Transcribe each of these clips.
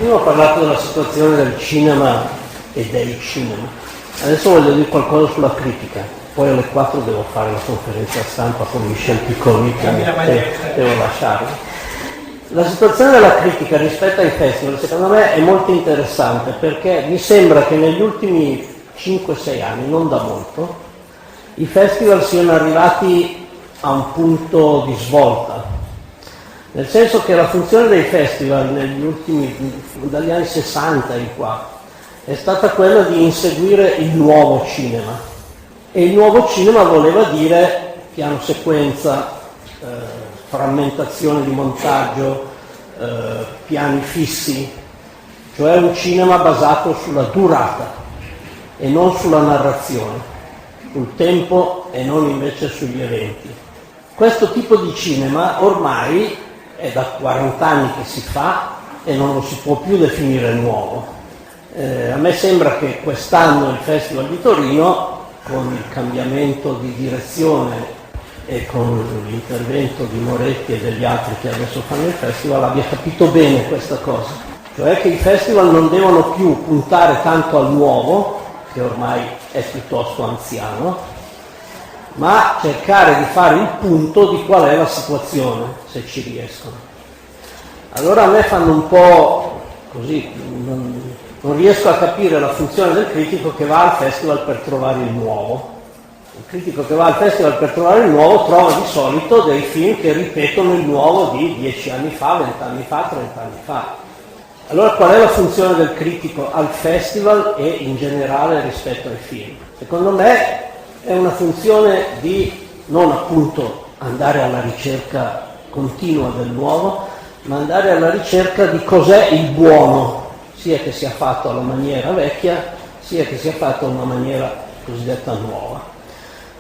Prima ho parlato della situazione del cinema e dei cinema, adesso voglio dire qualcosa sulla critica, poi alle 4 devo fare la conferenza stampa con Michel Piccoli che devo lasciare. La situazione della critica rispetto ai festival secondo me è molto interessante perché mi sembra che negli ultimi 5-6 anni, non da molto, i festival siano arrivati a un punto di svolta, nel senso che la funzione dei festival negli ultimi, dagli anni 60 in qua, è stata quella di inseguire il nuovo cinema, e il nuovo cinema voleva dire piano sequenza, frammentazione di montaggio, piani fissi, cioè un cinema basato sulla durata e non sulla narrazione, sul tempo e non invece sugli eventi. Questo tipo di cinema ormai è da 40 anni che si fa e non lo si può più definire nuovo. A me sembra che quest'anno il Festival di Torino, con il cambiamento di direzione e con l'intervento di Moretti e degli altri che adesso fanno il festival, abbia capito bene questa cosa, cioè che i festival non devono più puntare tanto al nuovo, che ormai è piuttosto anziano, ma cercare di fare il punto di qual è la situazione, se ci riescono. Allora a me fanno un po' così, non riesco a capire la funzione del critico che va al festival per trovare il nuovo. Il critico che va al festival per trovare il nuovo trova di solito dei film che ripetono il nuovo di 10 anni fa, 20 anni fa, 30 anni fa. Allora qual è la funzione del critico al festival e in generale rispetto ai film? Secondo me è una funzione di non appunto andare alla ricerca continua del nuovo, ma andare alla ricerca di cos'è il buono, sia che sia fatto alla maniera vecchia, sia che sia fatto alla maniera cosiddetta nuova.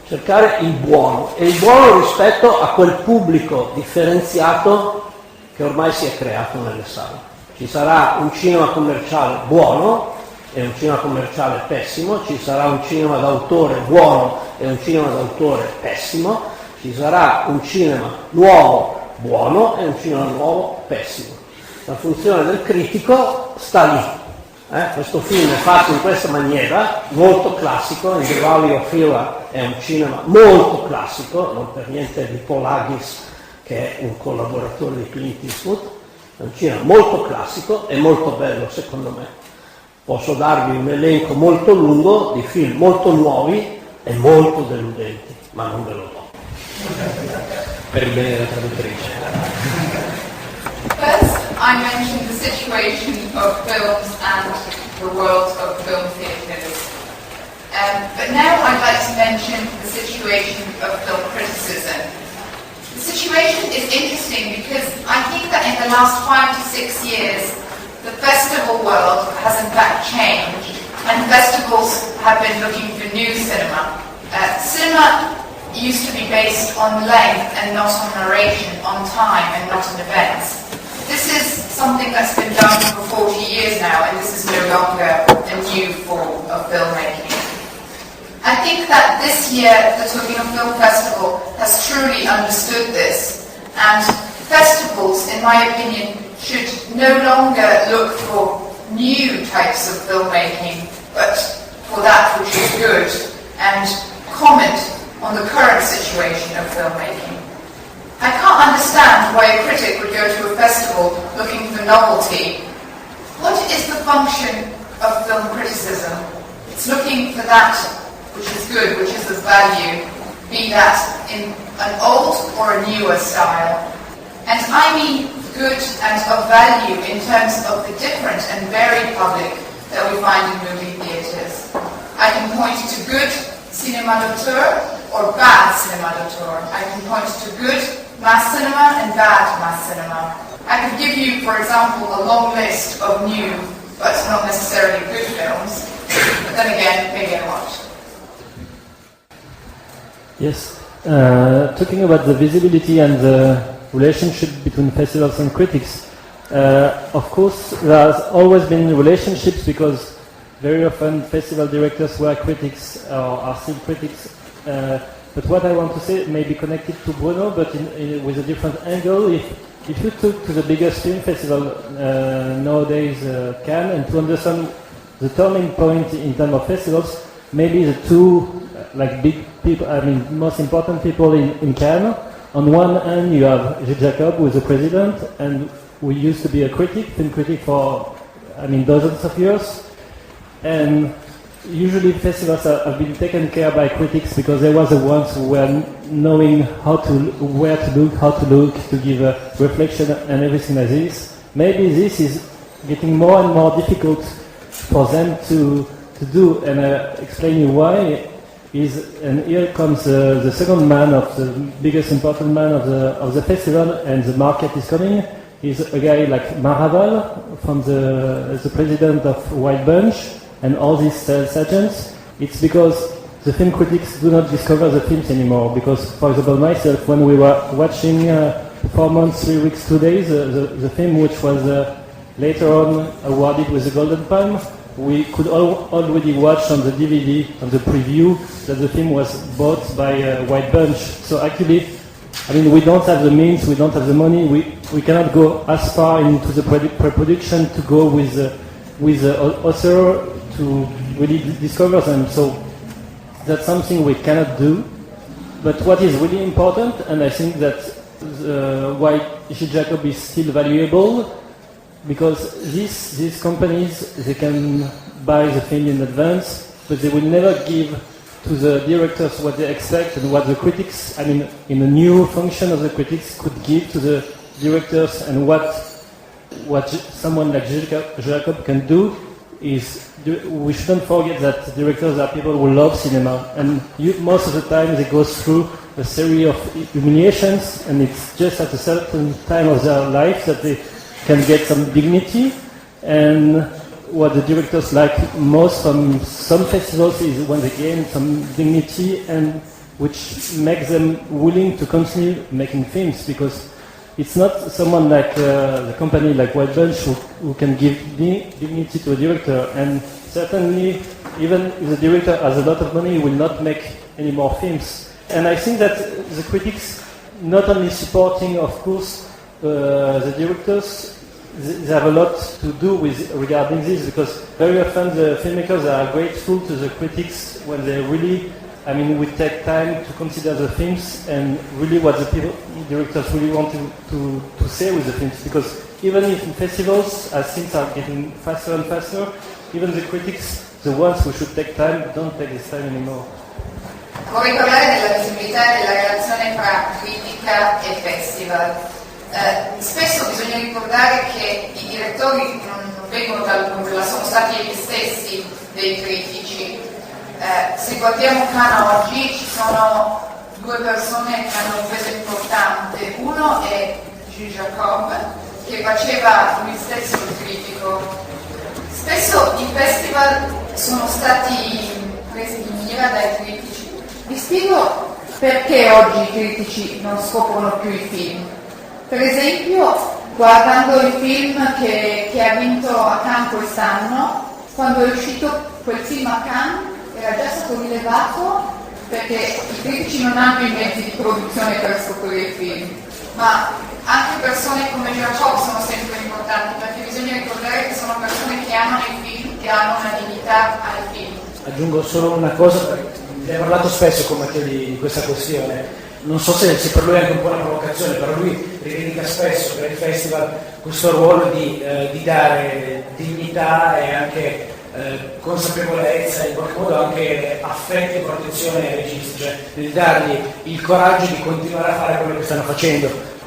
Cercare il buono, e il buono rispetto a quel pubblico differenziato che ormai si è creato nelle sale. Ci sarà un cinema commerciale buono e un cinema commerciale pessimo, ci sarà un cinema d'autore buono e un cinema d'autore pessimo, ci sarà un cinema nuovo buono e un cinema nuovo pessimo. La funzione del critico sta lì. Questo film è fatto in questa maniera, molto classico, In the Valley of Hira è un cinema molto classico, non per niente di Paul Haggis, che è un collaboratore di Clint Eastwood, è un cinema molto classico e molto bello secondo me. Posso darvi un elenco molto lungo di film molto nuovi e molto deludenti, ma non ve lo do. Per il bene della traduttrice. First, I mentioned the situation of films and the world of film theatres. But now I'd like to mention the situation of film criticism. The situation is interesting because I think that in the last 5 to 6 years, the festival world has in fact changed, and festivals have been looking for new cinema. Cinema used to be based on length and not on narration, on time and not on events. This is something that's been done for 40 years now, and this is no longer a new form of filmmaking. I think that this year the Torino Film Festival has truly understood this, and festivals, in my opinion, should no longer look for new types of filmmaking, but for that which is good, and comment on the current situation of filmmaking. I can't understand why a critic would go to a festival looking for novelty. What is the function of film criticism? It's looking for that which is good, which is of value, be that in an old or a newer style. And I mean good and of value in terms of the different and varied public that we find in movie theatres. I can point to good cinématographe or bad cinématographe. I can point to good mass cinema and bad mass cinema. I could give you, for example, a long list of new but not necessarily good films, but then again, maybe I won't. Yes, talking about the visibility and the relationship between festivals and critics, of course there has always been relationships because very often festival directors were critics or are still critics, but what I want to say may be connected to Bruno, but with a different angle. If if you took to the biggest film festival nowadays, Cannes, and to understand the turning point in terms of festivals, maybe the two big people, most important people in Cannes. On one hand, you have Gilles Jacob, who is the president, and who used to be a film critic for, dozens of years. And usually festivals have been taken care by critics because they were the ones who were knowing where to look, to give a reflection and everything like this. Maybe this is getting more and more difficult for them to do, and explain you why. And here comes the second man of the biggest important man of the festival, and the market is coming. Is a guy like Maraval, from the president of White Bunch, and all these sales agents. It's because the film critics do not discover the films anymore. Because, for example, myself, when we were watching 4 months, 3 weeks, 2 days, the film which was later on awarded with the Golden Palm, we could already watch on the DVD, on the preview, that the film was bought by White Bunch. So actually, we don't have the means, we don't have the money, we cannot go as far into the pre-production to go with the author to really discover them. So that's something we cannot do. But what is really important, and I think that why Gilles Jacob is still valuable, because these companies, they can buy the film in advance, but they will never give to the directors what they expect and what the critics, in a new function of the critics, could give to the directors, and what someone like Gilles Jacob can do is, we shouldn't forget that directors are people who love cinema, and most of the time they go through a series of humiliations, and it's just at a certain time of their life that they can get some dignity. And what the directors like most from some festivals is when they gain some dignity, and which makes them willing to continue making films, because it's not someone like the company like White Bunch who can give dignity to a director. And certainly, even if the director has a lot of money, he will not make any more films. And I think that the critics, not only supporting, of course, the directors, they have a lot to do regarding this, because very often the filmmakers are grateful to the critics when they really, we take time to consider the films and really what the directors really want to say with the films. Because even if in festivals, as things are getting faster and faster, even the critics, the ones who should take time, don't take this time anymore. Vorrei parlare della visibilità e della relazione tra critica e festival. Spesso bisogna ricordare che i direttori non vengono dal nulla, sono stati gli stessi dei critici. Se guardiamo Cannes oggi ci sono due persone che hanno un peso importante. Uno è Gilles Jacob, che faceva lui stesso il critico. Spesso i festival sono stati presi di mira dai critici. Vi spiego perché oggi i critici non scoprono più i film. Per esempio, guardando il film che ha vinto a Cannes quest'anno, quando è uscito quel film a Cannes era già stato rilevato, perché i critici non hanno i mezzi di produzione per scoprire il film, ma anche persone come Giorgio sono sempre importanti, perché bisogna ricordare che sono persone che amano i film, che hanno una dignità ai film. Aggiungo solo una cosa, perché abbiamo parlato spesso con Matthieu di questa questione. Non so se per lui è anche un po' una provocazione, però lui rivendica spesso per il festival questo ruolo di dare dignità e anche consapevolezza, in qualche modo anche affetto e protezione ai registi, cioè di dargli il coraggio di continuare a fare quello che stanno facendo.